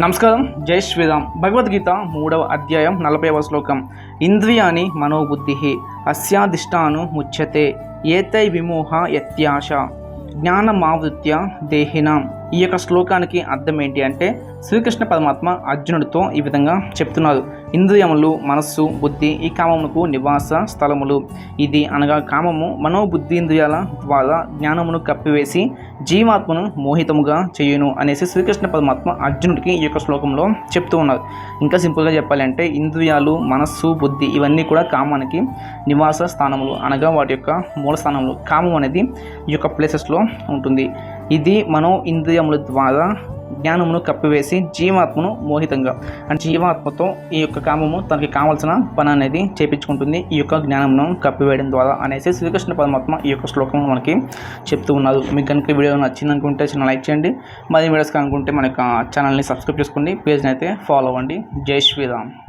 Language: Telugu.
నమస్కారం. జై శ్రీరామ్. భగవద్గీత 3వ అధ్యాయం 40వ శ్లోకం. ఇంద్రియాణి మనోబుద్ధి అస్యాధిష్టాను ముచ్యతే ఏతై విమోహ యత్యాశ జ్ఞానమావృత్య దేహినాం. ఈ యొక్క శ్లోకానికి అర్థం ఏంటి అంటే శ్రీకృష్ణ పరమాత్మ అర్జునుడితో ఈ విధంగా చెప్తున్నారు. ఇంద్రియములు, మనస్సు, బుద్ధి ఈ కామమునకు నివాస స్థలములు. ఇది అనగా కామము మనోబుద్ధీంద్రియాల ద్వారా జ్ఞానమును కప్పివేసి జీవాత్మను మోహితముగా చేయును అనేసి శ్రీకృష్ణ పరమాత్మ అర్జునుడికి ఈ యొక్క శ్లోకంలో చెప్తూ ఉన్నారు. ఇంకా సింపుల్గా చెప్పాలంటే ఇంద్రియాలు, మనస్సు, బుద్ధి ఇవన్నీ కూడా కామానికి నివాస స్థానములు అనగా వాటి యొక్క మూల స్థానములు. కామం అనేది ఈ యొక్క ప్లేసెస్లో ఉంటుంది. ఇది మనో ఇంద్రియముల ద్వారా జ్ఞానమును కప్పివేసి జీవాత్మను మోహితంగా అంటే జీవాత్మతో ఈ యొక్క కామము తనకి కావాల్సిన పని అనేది చేపించుకుంటుంది ఈ యొక్క జ్ఞానమును కప్పివేయడం ద్వారా అనేసి శ్రీకృష్ణ పరమాత్మ ఈ యొక్క శ్లోకంలో మనకి చెప్తూ ఉన్నారు. మీకు కనుక వీడియో నచ్చిందనుకుంటే చిన్న లైక్ చేయండి. మరిన్ని వీడియోస్ కనుకుంటే మన యొక్క ఛానల్ని సబ్స్క్రైబ్ చేసుకోండి. పేజ్ని అయితే ఫాలో అవ్వండి. జై శ్రీరామ్.